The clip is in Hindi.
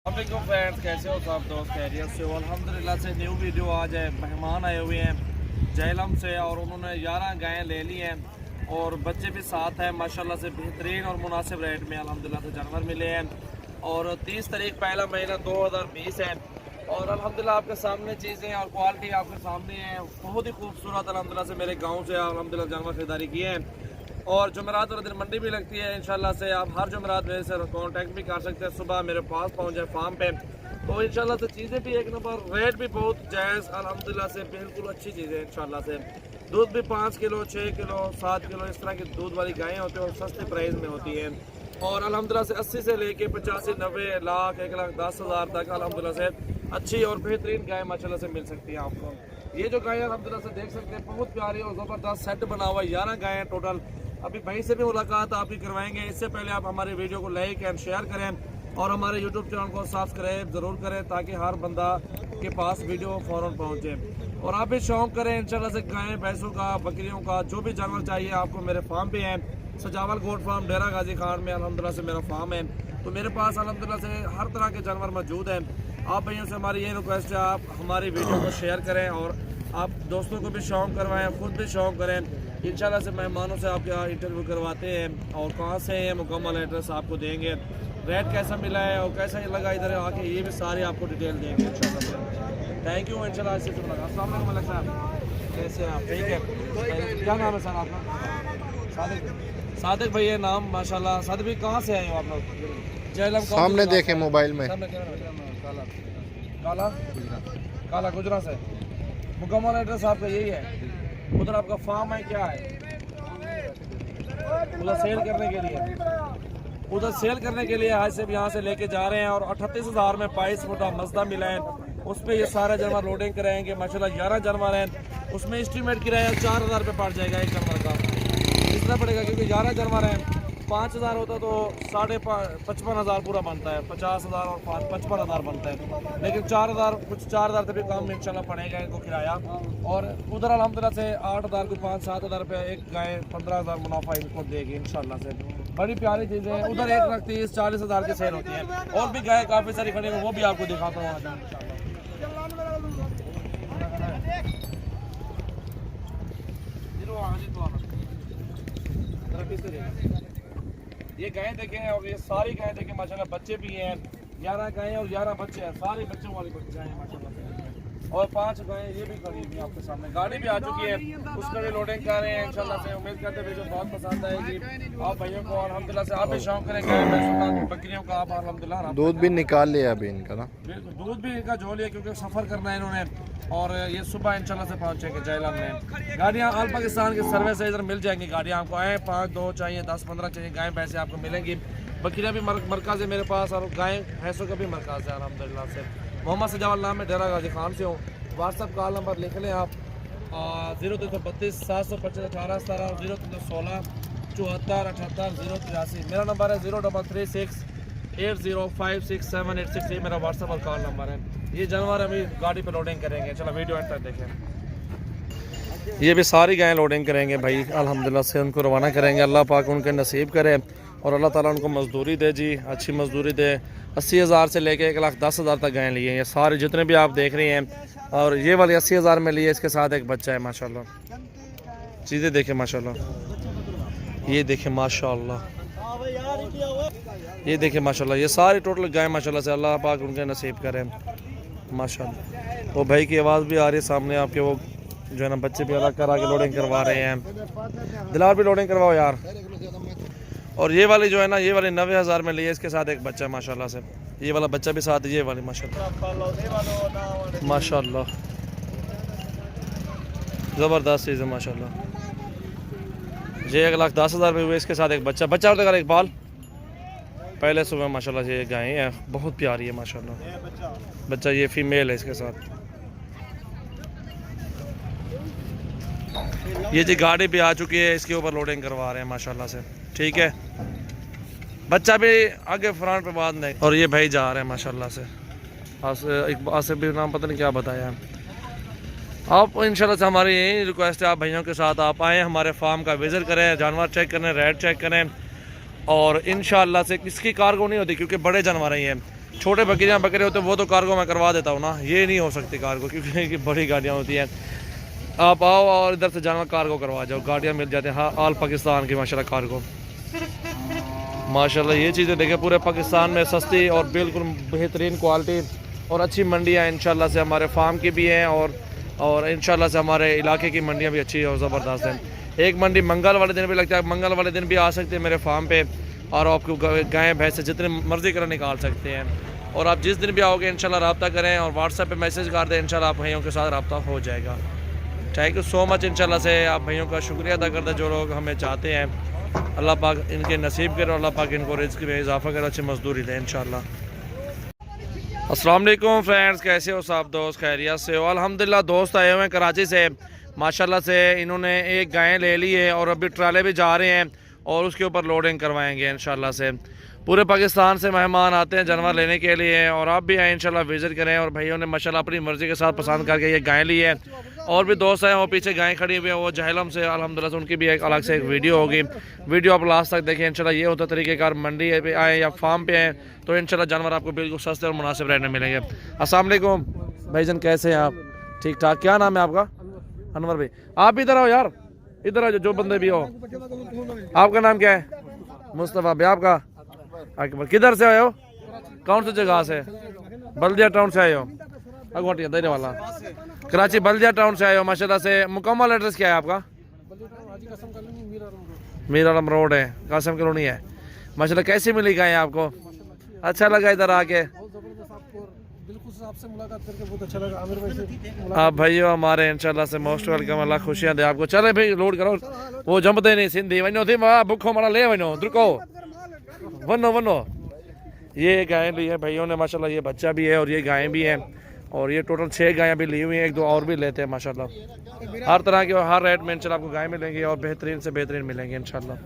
अस्सलाम फ्रेंड्स, कैसे हो सब दोस्त? खैरियत से हो? अल्हम्दुलिल्लाह से न्यू वीडियो आज है। मेहमान आए हुए हैं जहलम से और उन्होंने 11 गायें ले ली हैं और बच्चे भी साथ हैं। माशाल्लाह से बेहतरीन और मुनासिब रेट में अल्हम्दुलिल्लाह से जानवर मिले हैं। और 30 तारीख पहला महीना 2020 है और अल्हम्दुलिल्लाह आपके सामने चीज़ें और क्वालिटी आपके सामने है। बहुत ही खूबसूरत अल्हम्दुलिल्लाह से मेरे गाँव से अल्हम्दुलिल्लाह जानवर खरीदारी किए हैं। और जुमेरात वाले दिन मंडी भी लगती है इंशाल्लाह से। आप हर जुमेरात मेरे से कांटेक्ट भी कर सकते हैं। सुबह मेरे पास पहुंच जाए फार्म पे तो इंशाल्लाह से चीज़ें भी एक नंबर, रेट भी बहुत जायज़ अल्हम्दुलिल्लाह से, बिल्कुल अच्छी चीज़ें इंशाल्लाह से। दूध भी 5 किलो 6 किलो 7 किलो इस तरह की दूध वाली गायें होती हैं और सस्ते प्राइस में होती हैं। और अल्हम्दुलिल्लाह से 80 से लेके 85 90 लाख 1,10,000 तक अल्हम्दुलिल्लाह से अच्छी और बेहतरीन गाय माशाल्लाह से मिल सकती है आपको। ये जो गाय अल्हम्दुलिल्लाह से देख सकते हैं बहुत प्यारी और ज़बरदस्त सेट बना हुआ है। 11 गायें टोटल। अभी भाई से भी मुलाकात आपकी करवाएंगे। इससे पहले आप हमारे वीडियो को लाइक एंड शेयर करें और हमारे यूट्यूब चैनल को सब्सक्राइब ज़रूर करें ताकि हर बंदा के पास वीडियो फ़ौरन पहुंचे। और आप भी शौक़ करें इंशाल्लाह से गायें भैंसों का, बकरियों का, जो भी जानवर चाहिए आपको मेरे फार्म पे है। सजावल गोट फार्म डेरा गाजी खान में अल्हम्दुलिल्लाह से मेरा फार्म है। तो मेरे पास अल्हम्दुलिल्लाह से हर तरह के जानवर मौजूद हैं। आप भाइयों से हमारी ये रिक्वेस्ट है, आप हमारी वीडियो को शेयर करें और आप दोस्तों को भी शौक़ करवाएं, ख़ुद भी शौक़ करें। इंशाल्लाह से मेहमानों से आपके इंटरव्यू करवाते हैं और कहाँ से हैं मुकम्मल एड्रेस आपको देंगे। रेट कैसा मिला है और कैसा लगा इधर आके ये भी सारी आपको डिटेल देंगे इंशाल्लाह से। थैंक यू इंशाल्लाह से। अस्सलाम वालेकुम मलिक साहब, कैसे हैं आप? ठीक है। क्या नाम है सर आपका? सादिक। सादिक भाई ये नाम माशाल्लाह। सादिक भाई कहाँ से आए हो आप लोग? जहलम सामने देखे मोबाइल में। काला काला गुजरा से। मुकम्मल एड्रेस आपका यही है? उधर आपका फार्म है क्या है? उधर सेल करने के लिए, उधर सेल करने के लिए आज से यहाँ से लेके जा रहे हैं। और 38,000 में 22 फुटा मजदा मिला है। उस पर ये सारे जानवर लोडिंग कराएंगे माशाल्लाह। 11 जानवर हैं, उसमें एस्टीमेट किराया 4,000 रुपये पड़ जाएगा एक जानवर का। इतना पड़ेगा क्योंकि 11 जानवर हैं। 5,000 होता तो 55,500 पूरा बनता है। 50,000 और 55,000 बनता है। लेकिन 4,000 कुछ 4,000 से भी कम इंशाल्लाह पड़ेगा इनको किराया। और उधर अल्हम्दुलिल्लाह से 8,000 को 5-7,000 रुपये एक गाय 15,000 मुनाफा इनको देगी इंशाल्लाह से। बड़ी प्यारी चीज़ है। उधर 1,30,40,000 की सेल होती है। और भी गाय काफ़ी सारी खड़ी है, वो भी आपको दिखाता हूँ आज। ये गाय देखें और ये सारी गाय देखें माशाल्लाह। बच्चे भी हैं, 11 गायें और 11 बच्चे हैं। सारे बच्चों वाली गायें हैं माशाल्लाह से। और 5 गायें ये भी खड़ी हुई आपके सामने। गाड़ी भी आ चुकी है, उसमें भी लोडिंग कर रहे हैं इंशाल्लाह से। उम्मीद करते हैं जो बहुत पसंद आएगी आप भाइयों को। अल्हम्दुलिल्लाह से आप भी शौक करें गाय भैंसों का, बकरियों का। आप अल्हम्दुलिल्लाह दूध भी निकाल लिया अभी इनका ना। दूध भी इनका जो लिया क्योंकि सफ़र करना है इन्होंने। और ये सुबह इंशाल्लाह से पहुंचेंगे जहलम में। गाड़ियाँ आल पाकिस्तान की सर्विस से इधर मिल जाएंगी गाड़ियाँ आपको। आए 5 2 चाहिए 10 15 चाहिए गायें भैंसें आपको मिलेंगी। बकरियाँ भी मरकज़ है मेरे पास और गायें भैंसों का भी मरकज़ है अल्हम्दुलिल्लाह से। मोहम्मद सजावल नाम है, डेरा गाजी खान से हूँ। व्हाट्सअप कॉल नंबर लिख लें आप 0332 725 18 17 और 0316 74 78 083। मेरा नंबर है 0336 8056 ये मेरा व्हाट्सअप और कॉल नंबर है। ये जानवर अभी गाड़ी पे लोडिंग करेंगे। चलो वीडियो एंड तक देखें। ये भी सारी गायें लोडिंग करेंगे भाई अल्हम्दुलिल्लाह से। उनको रवाना करेंगे। अल्लाह पाक उनके नसीब करे और अल्लाह ताला उनको मजदूरी दे जी, अच्छी मजदूरी दे। 80,000 से लेके 1,10,000 तक गायें लिए हैं ये सारे जितने भी आप देख रहे हैं। और ये वाली 80,000 में लिए, इसके साथ एक बच्चा है माशाल्लाह। चीज़ें देखें माशाल्लाह। ये देखें माशाल्लाह, ये देखें माशाल्लाह। ये सारी टोटल गायें माशाल्लाह से। अल्लाह पाक उनके नसीब करें माशाल्लाह। वो भाई की आवाज़ भी आ रही है सामने आपके। वो जो है ना बच्चे भी अलग करा के लोडिंग करवा रहे हैं। दिलार भी लोडिंग करवाओ यार। और ये वाली जो है ना, ये वाली 90,000 में लिए, इसके साथ एक बच्चा है माशाल्लाह से। ये वाला बच्चा भी साथ है। ये वाली माशाल्लाह माशाल्लाह ज़बरदस्त चीज़ है माशाल्लाह। ये 1,10,000 रुपये हुए, इसके साथ एक बच्चा होता है इकबाल पहले सुबह माशाल्लाह से। ये गाय है बहुत प्यारी है माशाल्लाह। बच्चा ये फीमेल है इसके साथ। ये जी गाड़ी भी आ चुकी है, इसके ऊपर लोडिंग करवा रहे हैं माशाल्लाह से। ठीक है, बच्चा भी आगे फ्रंट पे बाद नहीं। और ये भाई जा रहे हैं माशाल्लाह से। आसिफ भी नाम पता नहीं क्या बताया। आप इंशाल्लाह से हमारी यही रिक्वेस्ट है, आप भाइयों के साथ आप आएँ, हमारे फार्म का विज़िट करें, जानवर चेक करें, रेट चेक करें। और इंशाल्लाह से किसकी कार्गो नहीं होती क्योंकि बड़े जानवर हैं ये। छोटे बकरे होते हैं वो तो कार्गो मैं करवा देता हूँ ना, ये नहीं हो सकती कार्गो क्योंकि बड़ी गाड़ियाँ होती हैं। आप आओ और इधर से जानवर कार्गो करवा जाओ, गाड़ियाँ मिल जाती हैं। हाँ, ऑल पाकिस्तान की माशाल्लाह कार्गो, माशाल्लाह ये चीज़ें देखें पूरे पाकिस्तान में सस्ती और बिल्कुल बेहतरीन क्वालिटी और अच्छी मंडियाँ इंशाल्लाह से हमारे फार्म की भी हैं और इंशाल्लाह से हमारे इलाके की मंडियाँ भी अच्छी और ज़बरदस्त हैं। एक मंडी मंगल वाले दिन भी लगता है, मंगल वाले दिन भी आ सकते हैं मेरे फार्म पे और आपको गायें भैंस जितने मर्ज़ी कर निकाल सकते हैं। और आप जिस दिन भी आओगे इंशाल्लाह रब्ता करें और व्हाट्सएप पे मैसेज कर दें, इंशाल्लाह आप भाइयों के साथ रब्ता हो जाएगा। थैंक यू सो मच, इंशाल्लाह से आप भाइयों का शुक्रिया अदा करते हैं जो लोग हमें चाहते हैं। अल्लाह पाक इनके नसीब करे, अल्लाह पाक इनको रिज़्क़ में इजाफ़ा करे, अच्छी मजदूरी दें इंशाल्लाह। अस्सलाम वालेकुम फ्रेंड्स, कैसे हो सब दोस्त, खैरियत से हो? अल्हम्दुलिल्लाह दोस्त आए हुए हैं कराची से, माशाल्लाह से इन्होंने एक गाय ले ली है और अभी ट्राले भी जा रहे हैं और उसके ऊपर लोडिंग करवाएंगे इंशाल्लाह से। पूरे पाकिस्तान से मेहमान आते हैं जानवर लेने के लिए और आप भी आए इंशाल्लाह विज़िट करें। और भाइयों ने माशाल्लाह अपनी मर्ज़ी के साथ पसंद करके ये गाय ली है। और भी दोस्त हैं वो पीछे गाय खड़ी हुई है, वो जहलम से अल्हम्दुलिल्लाह से, उनकी भी एक अलग से एक वीडियो होगी, वीडियो आप लास्ट तक देखें इंशाल्लाह। ये होता तरीक़ेकार, मंडी पे आए या फार्म पे आए तो इंशाल्लाह जानवर आपको बिल्कुल सस्ते और मुनासिब रेट में मिलेंगे। अस्सलाम वालेकुम भाईजान, कैसे हैं आप? ठीक ठाक। क्या नाम है आपका? अनवर भाई। आप भी इधर आओ यार, इधर आओ, जो बंदे भी हो। आपका नाम क्या है? मुस्तफ़ा भाई। आपका? अकबर। किधर से आए हो? कौन सी जगह से? बल्दिया टाउन से आए हो? अगवाटिया देने वाला, कराची बल्दिया टाउन से आए हो माशाल्लाह से। मुकम्मल एड्रेस क्या है आपका? मीर आलम रोड है, कासिम कॉलोनी है माशाल्लाह। कैसी मिली गाय आपको? अच्छा लगा इधर आके? आप भाइयों हमारे इंशाल्लाह से मोस्ट वेलकम, अल्लाह खुशियाँ दे आपको। चले भाई लोड करो, वो जमते नहीं सिंधी वनो थी भुखो मारा ले वनो रुको वनो वनो। ये गायें ली है भाइयों ने माशाल्लाह, ये बच्चा भी है और ये गायें भी हैं और ये टोटल 6 गायें भी ली हुई हैं, 1-2 और भी लेते हैं माशाल्लाह। हर तरह के हर रेट में इंशाल्लाह आपको गाय मिलेंगी और बेहतरीन से बेहतरीन मिलेंगे इंशाल्लाह।